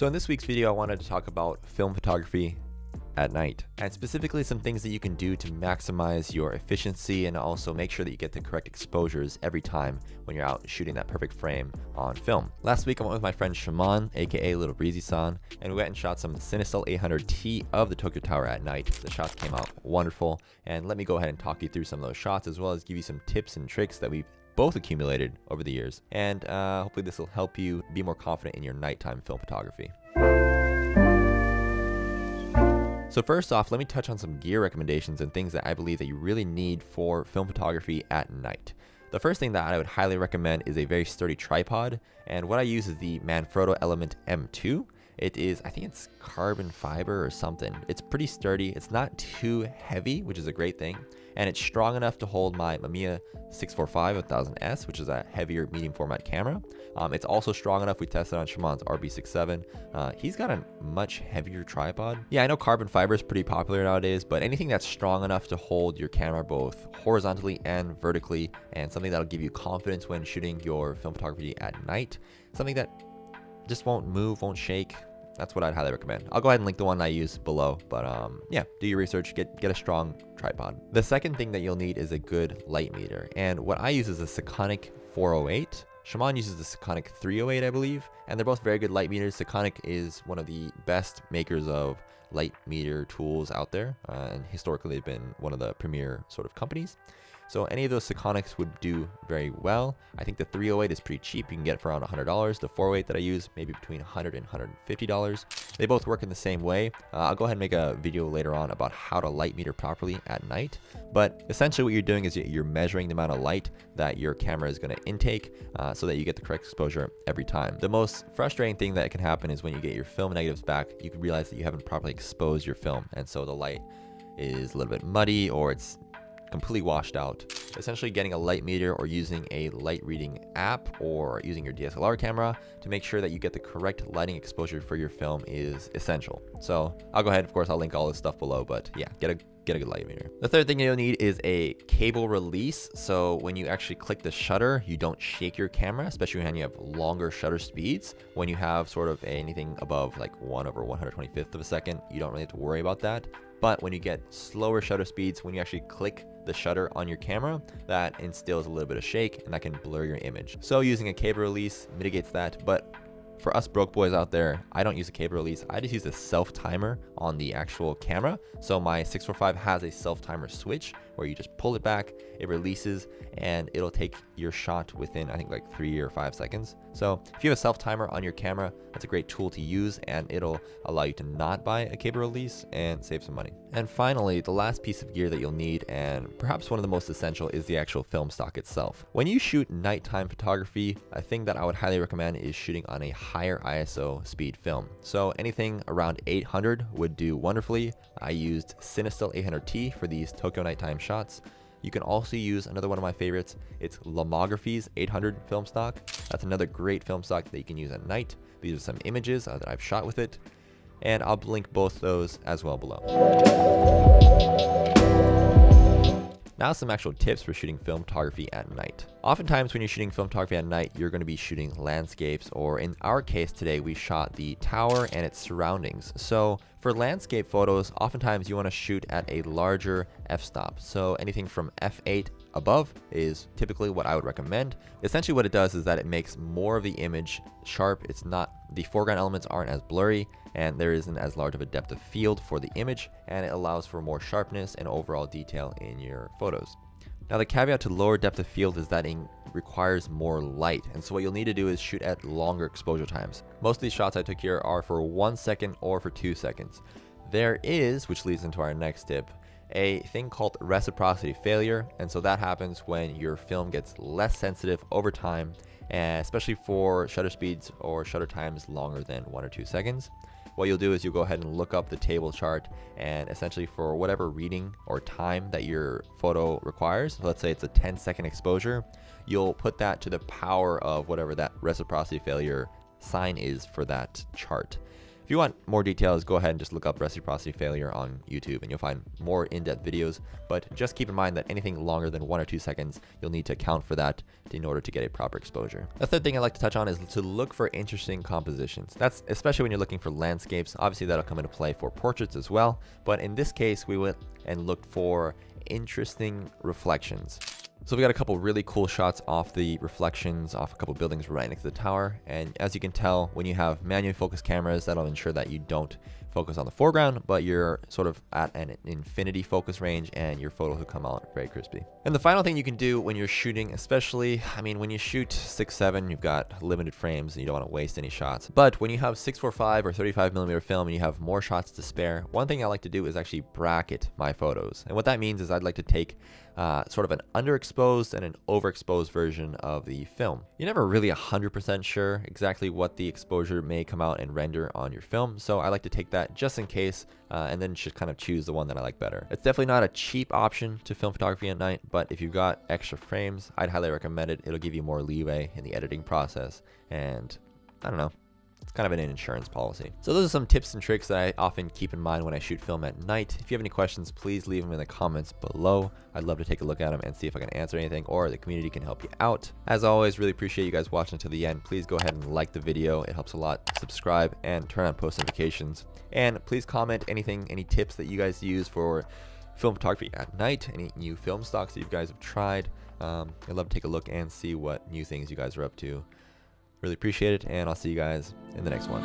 So in this week's video, I wanted to talk about film photography at night, and specifically some things that you can do to maximize your efficiency and also make sure that you get the correct exposures every time when you're out shooting that perfect frame on film. Last week I went with my friend Shimon, aka Little Breezy-san, and we went and shot some Cinestill 800T of the Tokyo Tower at night. The shots came out wonderful, and let me go ahead and talk you through some of those shots as well as give you some tips and tricks that we've both accumulated over the years, and hopefully this will help you be more confident in your nighttime film photography. So first off, let me touch on some gear recommendations and things that I believe that you really need for film photography at night. The first thing that I would highly recommend is a very sturdy tripod, and what I use is the Manfrotto Element M2. It is, I think it's carbon fiber or something. It's pretty sturdy. It's not too heavy, which is a great thing. And it's strong enough to hold my Mamiya 645 1000S, which is a heavier medium format camera. It's also strong enough. We tested on Shimon's RB67. He's got a much heavier tripod. Yeah, I know carbon fiber is pretty popular nowadays, but anything that's strong enough to hold your camera both horizontally and vertically, and something that'll give you confidence when shooting your film photography at night, something that just won't move, won't shake. That's what I'd highly recommend. I'll go ahead and link the one I use below, but yeah, do your research, get a strong tripod. The second thing that you'll need is a good light meter, and what I use is a Sekonic 408. Shimon uses the Sekonic 308, I believe, and they're both very good light meters. Sekonic is one of the best makers of light meter tools out there, and historically they've been one of the premier sort of companies. So any of those Sekonics would do very well. I think the 308 is pretty cheap. You can get it for around $100. The 408 that I use, maybe between $100 and $150. They both work in the same way. I'll go ahead and make a video later on about how to light meter properly at night. But essentially what you're doing is you're measuring the amount of light that your camera is going to intake so that you get the correct exposure every time. The most frustrating thing that can happen is when you get your film negatives back, you can realize that you haven't properly exposed your film. And so the light is a little bit muddy, or it's completely washed out. Essentially getting a light meter or using a light reading app or using your DSLR camera to make sure that you get the correct lighting exposure for your film is essential. So I'll go ahead, of course, I'll link all this stuff below, but yeah, get a good light meter. The third thing you'll need is a cable release. So when you actually click the shutter, you don't shake your camera, especially when you have longer shutter speeds. When you have sort of anything above like 1/125th of a second, you don't really have to worry about that. But when you get slower shutter speeds, when you actually click the shutter on your camera, that instills a little bit of shake and that can blur your image. So using a cable release mitigates that. But for us broke boys out there, I don't use a cable release. I just use a self timer on the actual camera. So my 645 has a self timer switch where you just pull it back, it releases, and it'll take your shot within, I think, like 3 or 5 seconds. So if you have a self timer on your camera, that's a great tool to use, and it'll allow you to not buy a cable release and save some money. And finally, the last piece of gear that you'll need, and perhaps one of the most essential, is the actual film stock itself. When you shoot nighttime photography, a thing that I would highly recommend is shooting on a higher ISO speed film. So anything around 800 would do wonderfully. I used Cinestill 800T for these Tokyo nighttime shots. You can also use another one of my favorites. It's Lomography's 800 film stock. That's another great film stock that you can use at night. These are some images that I've shot with it, and I'll link both those as well below. Now some actual tips for shooting film photography at night. Oftentimes when you're shooting film photography at night, you're going to be shooting landscapes, or in our case today, we shot the tower and its surroundings. So for landscape photos, oftentimes you want to shoot at a larger f-stop. So anything from f8 above is typically what I would recommend. Essentially what it does is that it makes more of the image sharp. The foreground elements aren't as blurry, and there isn't as large of a depth of field for the image, and it allows for more sharpness and overall detail in your photos. Now the caveat to lower depth of field is that it requires more light, and so what you'll need to do is shoot at longer exposure times. Most of these shots I took here are for 1 second or for 2 seconds. There is, which leads into our next tip, a thing called reciprocity failure, and so that happens when your film gets less sensitive over time, and especially for shutter speeds or shutter times longer than 1 or 2 seconds. What you'll do is you'll go ahead and look up the table chart, and essentially for whatever reading or time that your photo requires, so let's say it's a 10-second exposure, you'll put that to the power of whatever that reciprocity failure sign is for that chart. If you want more details, go ahead and just look up reciprocity failure on YouTube and you'll find more in-depth videos, but just keep in mind that anything longer than 1 or 2 seconds, you'll need to account for that in order to get a proper exposure. The third thing I like to touch on is to look for interesting compositions. That's especially when you're looking for landscapes. Obviously that'll come into play for portraits as well, but in this case, we went and looked for interesting reflections. So we got a couple really cool shots off the reflections off a couple buildings right next to the tower. And as you can tell, when you have manually focused cameras, that'll ensure that you don't focus on the foreground, but you're sort of at an infinity focus range and your photos will come out very crispy. And the final thing you can do when you're shooting, especially, I mean, when you shoot 6.7, you've got limited frames and you don't want to waste any shots. But when you have 6.45 or 35mm film and you have more shots to spare, one thing I like to do is actually bracket my photos. And what that means is I'd like to take sort of an underexposed and an overexposed version of the film. You're never really 100% sure exactly what the exposure may come out and render on your film, so I like to take that just in case, and then just kind of choose the one that I like better. It's definitely not a cheap option to film photography at night, but if you've got extra frames, I'd highly recommend it. It'll give you more leeway in the editing process, and I don't know, it's kind of an insurance policy. So those are some tips and tricks that I often keep in mind when I shoot film at night. If you have any questions, please leave them in the comments below. I'd love to take a look at them and see if I can answer anything or the community can help you out. As always, really appreciate you guys watching to the end. Please go ahead and like the video. It helps a lot. Subscribe and turn on post notifications. And please comment anything, any tips that you guys use for film photography at night, any new film stocks that you guys have tried. I'd love to take a look and see what new things you guys are up to. Really appreciate it, and I'll see you guys in the next one.